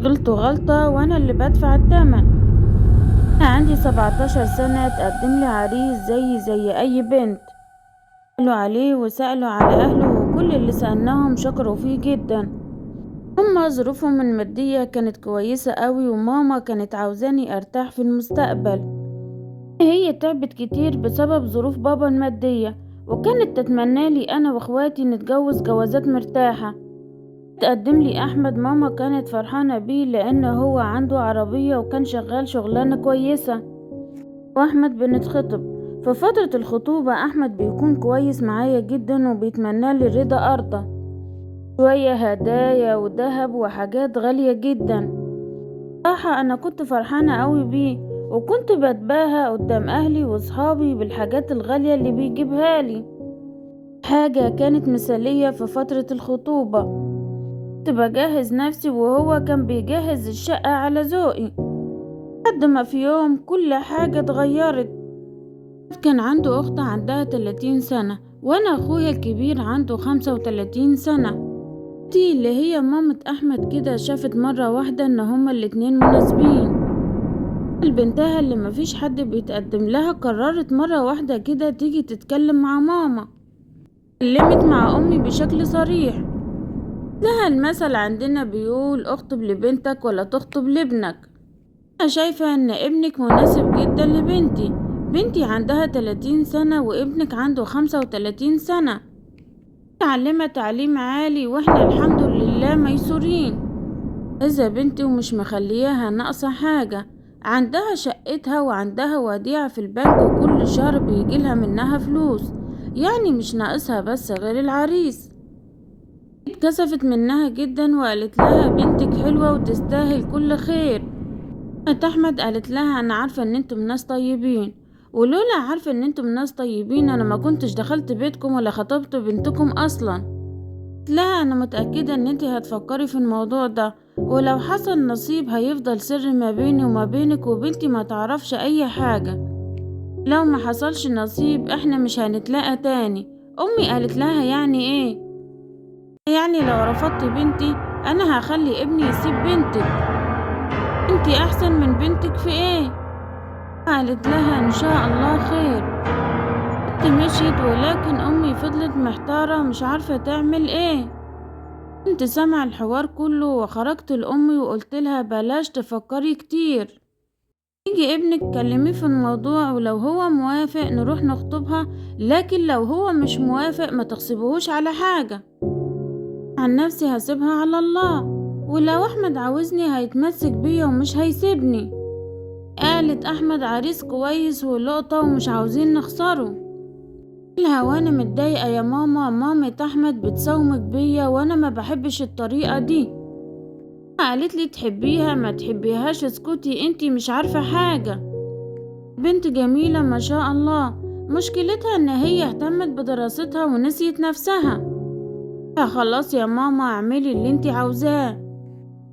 غلطوا غلطة وأنا اللي بدفع التمن. أنا عندي 17 سنة، تقدم لي عريس زي أي بنت. سألوا عليه وسألوا على أهله، وكل اللي سألناهم شكروا فيه جدا. هما ظروفهم المادية كانت كويسة قوي، وماما كانت عاوزاني أرتاح في المستقبل. هي تعبت كتير بسبب ظروف بابا المادية، وكانت تتمنى لي أنا وأخواتي نتجوز جوازات مرتاحة. تقدم لي أحمد، ماما كانت فرحانة بيه لأنه هو عنده عربية وكان شغال شغلانة كويسة، وأحمد بنتخطب. في فترة الخطوبة أحمد بيكون كويس معايا جدا وبيتمنى لي رضا أرضى، شوية هدايا وذهب وحاجات غالية جدا. صراحة أنا كنت فرحانة قوي بيه، وكنت بتباهى قدام أهلي وصحابي بالحاجات الغالية اللي بيجيبها لي. حاجة كانت مثالية في فترة الخطوبة. كنت بجهز نفسي وهو كان بيجهز الشقة على ذوقي، لحد ما في يوم كل حاجة اتغيرت. كان عنده أخت عندها 30 سنة، وأنا أخويا الكبير عنده 35 سنة. دي اللي هي مامة أحمد كده شافت مرة واحدة إن هما الاتنين مناسبين. البنتها اللي مفيش حد بيتقدم لها قررت مرة واحدة كده تيجي تتكلم مع ماما. اتكلمت مع أمي بشكل صريح، لها المثل عندنا بيقول اخطب لبنتك ولا تخطب لابنك. أنا شايفة إن ابنك مناسب جدا لبنتي. بنتي عندها 30 سنة وابنك عنده 35 سنة، متعلمة تعليم عالي، واحنا الحمد لله ميسورين. إذا بنتي ومش مخلياها ناقصة حاجة، عندها شقتها وعندها وديعة في البنك، وكل شهر بيجيلها منها فلوس، يعني مش ناقصها بس غير العريس. اتكسفت منها جدا وقالت لها بنتك حلوة وتستاهل كل خير. أحمد قالت لها أنا عارفة إن انتم ناس طيبين، ولولا عارفة إن انتم ناس طيبين أنا ما كنتش دخلت بيتكم ولا خطبت بنتكم أصلا. لا، أنا متأكدة إن انتي هتفكري في الموضوع ده، ولو حصل نصيب هيفضل سر ما بيني وما بينك، وبنتي ما تعرفش أي حاجة. لو ما حصلش نصيب احنا مش هنتلاقى تاني. أمي قالت لها يعني ايه؟ يعني لو رفضت بنتي أنا هخلي ابني يسيب بنتك. انتي أحسن من بنتك في ايه؟ قالت لها إن شاء الله خير. مشيت، ولكن أمي فضلت محتارة مش عارفة تعمل ايه. كنت سامعة الحوار كله وخرجت لأمي وقلت لها بلاش تفكري كتير، يجي ابنك كلميه في الموضوع، ولو هو موافق نروح نخطبها، لكن لو هو مش موافق ما تغصبهوش على حاجة. عن نفسي هسيبها على الله، ولو أحمد عاوزني هيتمسك بيا ومش هيسيبني. قالت أحمد عريس كويس ولقطة ومش عاوزين نخسره. قالها وانا متضايقة يا ماما، مامة أحمد بتساومك بيا وانا ما بحبش الطريقة دي. قالت لي تحبيها ما تحبيهاش اسكتي، انتي مش عارفة حاجة. بنت جميلة ما شاء الله، مشكلتها ان هي اهتمت بدراستها ونسيت نفسها. خلاص يا ماما اعملي اللي انتي عاوزاه.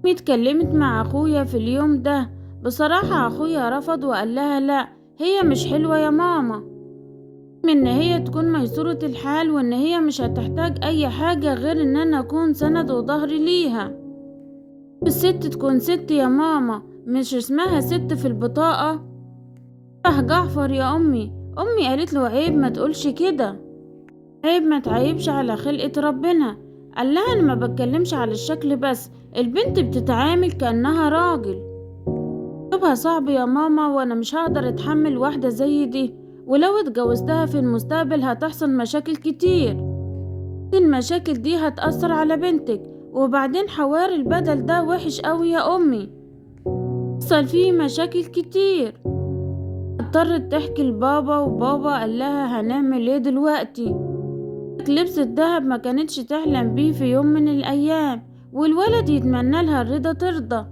اتكلمت مع اخويا في اليوم ده، بصراحة اخويا رفض وقال لها لا، هي مش حلوة يا ماما، من ان هي تكون ميسورة الحال، وان هي مش هتحتاج اي حاجة غير ان انا اكون سند وظهري ليها. الست تكون ست يا ماما، مش اسمها ست في البطاقة. جعفر يا أمي قالت له عيب ما تقولش كده، عيب ما تعيبش على خلقة ربنا. قال لها أنا ما بتكلمش على الشكل بس، البنت بتتعامل كأنها راجل. طبها صعب يا ماما، وأنا مش هقدر أتحمل واحدة زي دي، ولو اتجوزتها في المستقبل هتحصل مشاكل كتير. المشاكل دي هتأثر على بنتك، وبعدين حوار البدل ده وحش قوي يا أمي، حصل فيه مشاكل كتير. اضطرت تحكي لبابا، وبابا قال لها هنعمل ايه دلوقتي؟ لبس الدهب ما كانتش تحلم بيه في يوم من الايام، والولد يتمنى لها الرضا ترضى.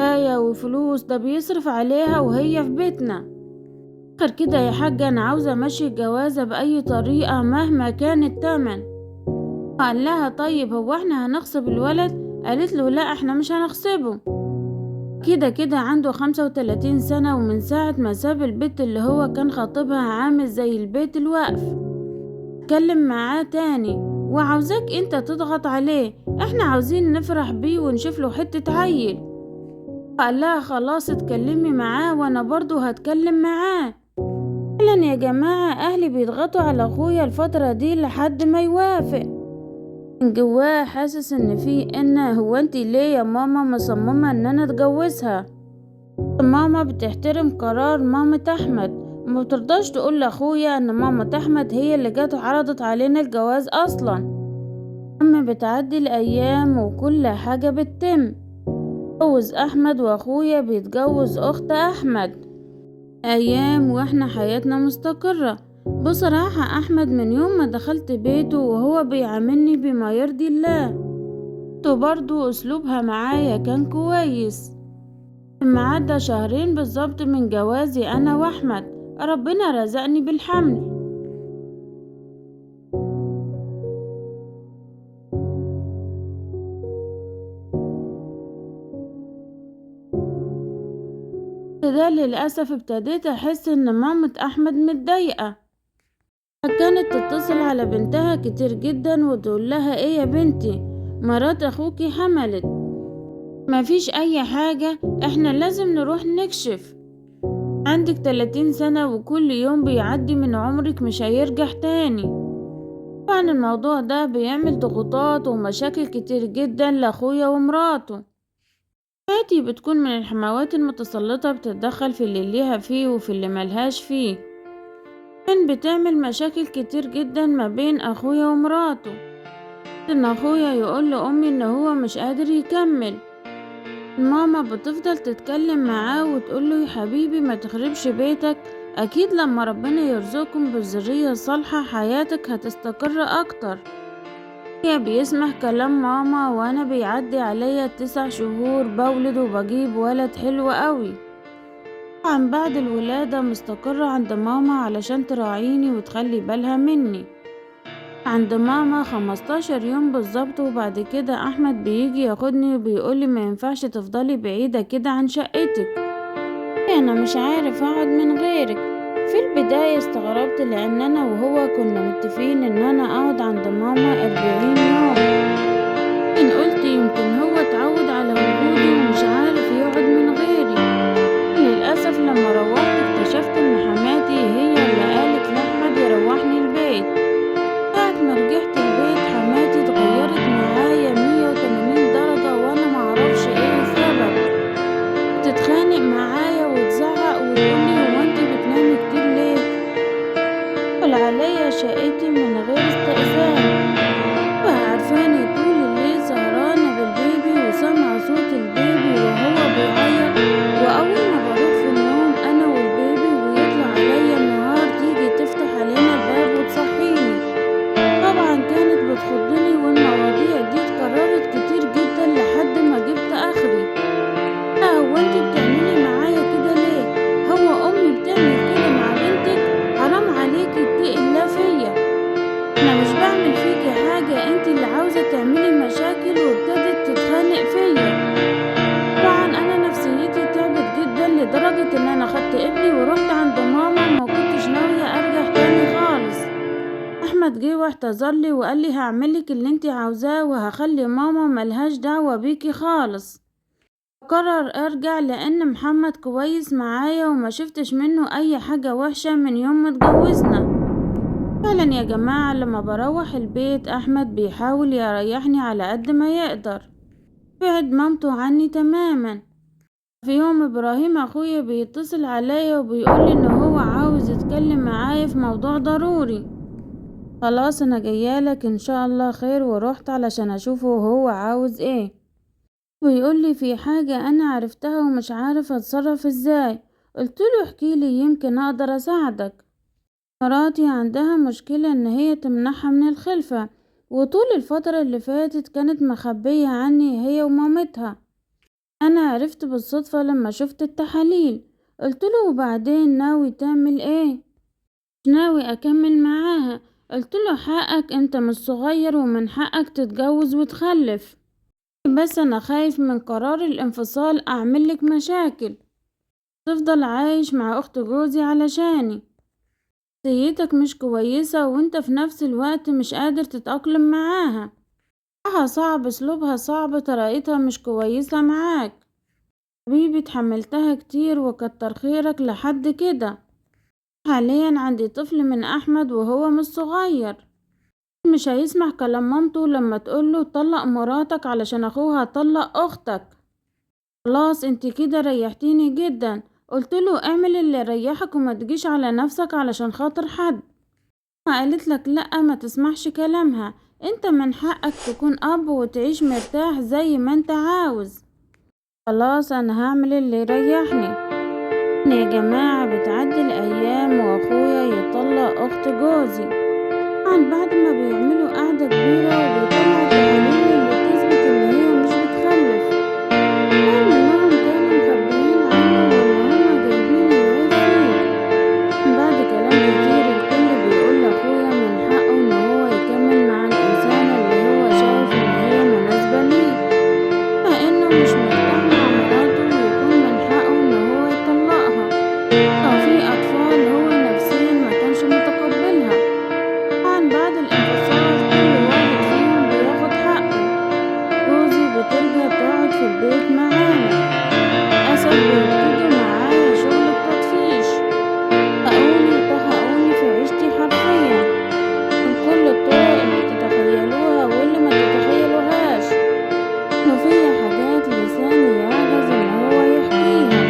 آية وفلوس ده بيصرف عليها وهي في بيتنا. اخر كده يا حاجة انا عاوزة امشي الجوازة بأي طريقة مهما كان التمن. قال لها طيب هو احنا هنغصب الولد؟ قالت له لا، احنا مش هنغصبه، كده كده عنده 35 سنة، ومن ساعة ما ساب البيت اللي هو كان خاطبها عامل زي البيت الوقف. اتكلم معاه تاني وعاوزاك انت تضغط عليه، احنا عاوزين نفرح بيه ونشوف له حتة عيل. قال لها خلاص اتكلمي معاه وانا برضو هتكلم معاه. فعلا يا جماعة اهلي بيضغطوا على اخويا الفترة دي لحد ما يوافق. من جواه حاسس ان هو انتي ليه يا ماما مصممة ان انا اتجوزها؟ ماما بتحترم قرار مامة احمد وما بترضاش تقول لاخويا ان مامة احمد هي اللي جت عرضت علينا الجواز اصلا. اما بتعدي الايام وكل حاجة بتتم، اتجوز احمد واخويا بيتجوز اخت احمد. ايام واحنا حياتنا مستقرة. بصراحة احمد من يوم ما دخلت بيته وهو بيعاملني بما يرضي الله، وبرضه اسلوبها معايا كان كويس. لما عدى شهرين بالظبط من جوازي انا واحمد، ربنا رزقني بالحمل. ده للأسف ابتديت أحس إن مامة أحمد متضايقة. كانت تتصل على بنتها كتير جدا وتقول لها ايه يا بنتي، مرات أخوكي حملت، مفيش أي حاجة، احنا لازم نروح نكشف. عندك 30 سنة وكل يوم بيعدي من عمرك مش هيرجع تاني. طبعا الموضوع ده بيعمل ضغوطات ومشاكل كتير جدا لأخويا ومراته. فاتي بتكون من الحموات المتسلطة بتتدخل في اللي ليها فيه وفي اللي ملهاش فيه. كان بتعمل مشاكل كتير جدا ما بين أخويا ومراته. إن أخويا يقول لأمي إن هو مش قادر يكمل، ماما بتفضل تتكلم معاه وتقوله يا حبيبي ما تخربش بيتك، أكيد لما ربنا يرزقكم بالذرية الصالحة حياتك هتستقر أكتر. هي بيسمع كلام ماما وأنا بيعدي عليا 9 شهور بولد وبجيب ولد حلو قوي. طبعا بعد الولادة مستقرة عند ماما علشان تراعيني وتخلي بالها مني. عند ماما 15 يوم بالظبط، وبعد كده أحمد بيجي ياخدني وبيقولي ما ينفعش تفضلي بعيدة كده عن شقتك، أنا مش عارف أقعد من غيرك. في البداية استغربت لأن أنا وهو كنا متفقين إن أنا أقعد عند ماما 40 يوم، لكن قلت يمكن هو اتعود على وجودي ومش عارف يقعد من غيري. للأسف لما روحت اكتشفت إن حماتي هي اللي قالت لأحمد يروحني البيت. ساعة ما رجعت البيت حماتي اتغيرت معايا 180 درجة وأنا معرفش ايه السبب. تتخانق معايا وتزعق وتقولي هو انتي بتنامي كتير ليه، تدخل عليا شقتي من غير استئذان، وعارفاني طول الليل سهرانة بالبيبي وسامعة صوت البيبي وهو بيعيط، وأول ما بروح في النوم أنا والبيبي ويطلع عليا النهار تيجي تفتح علينا الباب وتصحيني. طبعا كانت بتخضني والمواضيع دي اتكررت كتير جدا لحد ما جبت آخري. هو انتي بتعملي معايا كده ليه؟ هو أمي بتعمل كده مع بنتك؟ حرام عليكي اتقي الله فيا، أنا مش بعمل فيكي حاجة، انتي اللي عاوزة تعملي مشاكل وابتدت تتخانق فيا. طبعا أنا نفسيتي تعبت جدا لدرجة إن أنا خدت ابني ورحت عند ماما ومكنتش ناوية أرجع تاني خالص. احمد جه واعتذرلي وقالي هعملك اللي انتي عاوزاه وهخلي ماما ملهاش دعوة بيكي خالص. قرر ارجع لان محمد كويس معايا وما شفتش منه اي حاجة وحشة من يوم ما اتجوزنا. فعلا يا جماعة لما بروح البيت احمد بيحاول يريحني على قد ما يقدر، بعد مامته عني تماما. في يوم ابراهيم اخويا بيتصل عليا وبيقولي ان هو عاوز يتكلم معايا في موضوع ضروري. خلاص انا جايالك ان شاء الله خير، ورحت علشان اشوفه هو عاوز ايه. ويقولي في حاجة انا عرفتها ومش عارف اتصرف ازاي. قلتله احكيلي يمكن اقدر اساعدك. مراتي عندها مشكلة ان هي تمنحها من الخلفة، وطول الفترة اللي فاتت كانت مخبية عني هي ومامتها. انا عرفت بالصدفة لما شفت التحاليل. قلتله وبعدين ناوي تعمل ايه؟ مش ناوي اكمل معاها. قلتله حقك، انت مش صغير ومن حقك تتجوز وتخلف، بس انا خايف من قرار الانفصال اعملك مشاكل، تفضل عايش مع اخت جوزي علشاني. نفسيتك مش كويسة وانت في نفس الوقت مش قادر تتأقلم معاها. حقها صعب، اسلوبها صعب، طريقتها مش كويسة معاك. حبيبي اتحملتها كتير وكتر خيرك لحد كده. حاليا عندي طفل من احمد وهو مش صغير، مش هيسمع كلام مامته لما تقوله طلق مراتك علشان اخوها طلق اختك. خلاص انت كده ريحتيني جدا. قلتله اعمل اللي يريحك وما تجيش على نفسك علشان خاطر حد. ما قالت لك لا، ما تسمحش كلامها. انت من حقك تكون اب وتعيش مرتاح زي ما انت عاوز. خلاص انا هعمل اللي يريحني. يا جماعة بتعدي الايام واخويا يطلق اخت جوزي. طبعا بعد ما بيعملوا قعدة كبيرة وبيطلعوا التهاليل اللي تثبت ان هي مش بتخلف. رغم انهم كانوا مخبيين عنه وان هما جايبين العيب فيه. بعد كلام كتير الكل بيقول لاخويا من حقه ان هو يكمل مع الانسانة اللي هو شايف ان هي مناسبة ليه، مع انه مش مرتاح مع مراته ويكون من حقه ان هو يطلقها. او في اطفال هو نفسيا ما كانش متقبلها. طبعا بعد الانفصال كل واحد فيهم بياخد حقه. جوزي بترجع تقعد في البيت معانا. للأسف بيبتدوا معايا شغل التطفيش. طهقوني في عيشتي حرفيا من كل الطرق اللي تتخيلوها واللي ما تتخيلوهاش. انه فيا حاجات لساني يعجز ان هو يحكيها.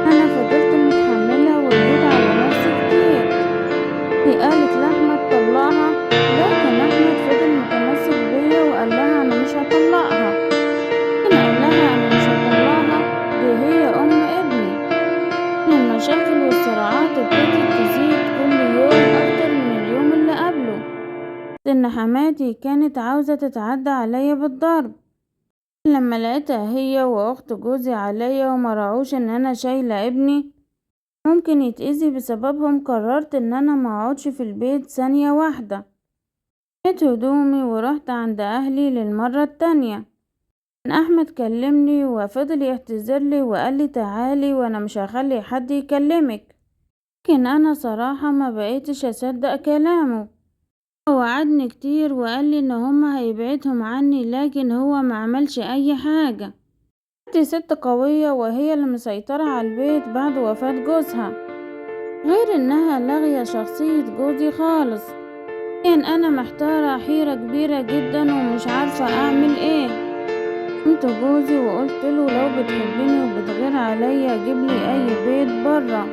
انا فضلت متحملة وجيت على نفسي كتير. هي قالت لأحمد طلقها، لكن أحمد فضل متمسك بيا وقال لها أنا مش هطلقها. لكن قال لها أنا مش هطلقها، دي هي أم ابني. المشاكل والصراعات ابتدت تزيد كل يوم أكتر من اليوم اللي قبله. إن حماتي كانت عاوزة تتعدى عليا بالضرب. لما لقيتها هي وأخت جوزي عليا وما راعوش إن أنا شايلة ابني ممكن يتأذي بسببهم، قررت ان انا ما اقعدش في البيت ثانية واحدة. جبت هدومي ورحت عند اهلي للمرة التانية. كان احمد كلمني وفضل يعتذرلي وقال لي تعالي وانا مش هخلي حد يكلمك. لكن انا صراحة ما بقيتش اصدق كلامه. هو وعدني كتير وقال لي ان هما هيبعدهم عني، لكن هو ما عملش اي حاجة. دي ست قوية وهي اللي مسيطرة على البيت بعد وفاة جوزها، غير انها لاغية شخصية جوزي خالص. كان انا محتارة حيرة كبيرة جدا ومش عارفة اعمل ايه. قمت جوزي وقلت له لو بتحبني وبتغير عليا جيبلي اي بيت برا،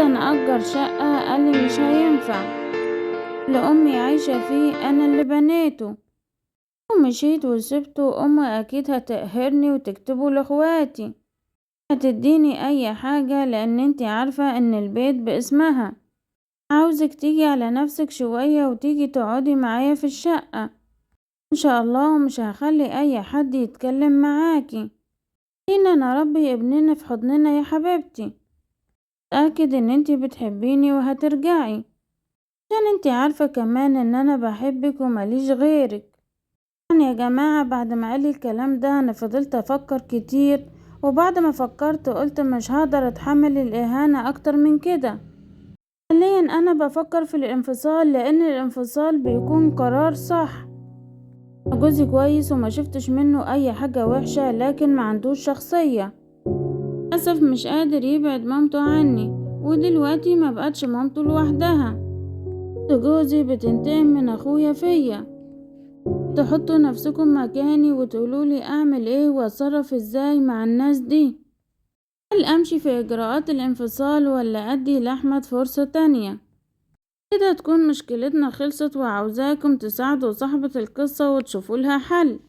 نأجر شقة. قالي مش هينفع، لأمي عايشة فيه انا اللي بنيته. ومشيت وسبته. امي اكيد هتقهرني وتكتبه لاخواتي، هتديني اي حاجة لان انتي عارفة ان البيت باسمها. عاوزك تيجي على نفسك شوية وتيجي تقعدي معايا في الشقة ان شاء الله، ومش هخلي اي حد يتكلم معاكي. لينا نربي ابننا في حضننا يا حبيبتي. تأكد ان انتي بتحبيني وهترجعي، عشان انتي عارفة كمان ان انا بحبك ومليش غيرك. يعني يا جماعة بعد ما قالي الكلام ده انا فضلت افكر كتير، وبعد ما فكرت قلت مش هقدر اتحمل الاهانة اكتر من كده. حاليا انا بفكر في الانفصال لان الانفصال بيكون قرار صح. جوزي كويس وما شفتش منه اي حاجة وحشة، لكن ما عندوش شخصية. للأسف مش قادر يبعد مامته عني، ودلوقتي ما بقتش مامته لوحدها. جوزي بتنتقم من اخويا فيا. تحطوا نفسكم مكاني وتقولولي اعمل ايه واتصرف ازاي مع الناس دي. هل امشي في اجراءات الانفصال ولا ادي لاحمد فرصة تانية؟ كده تكون مشكلتنا خلصت، وعاوزاكم تساعدوا صاحبة القصة وتشوفوا لها حل.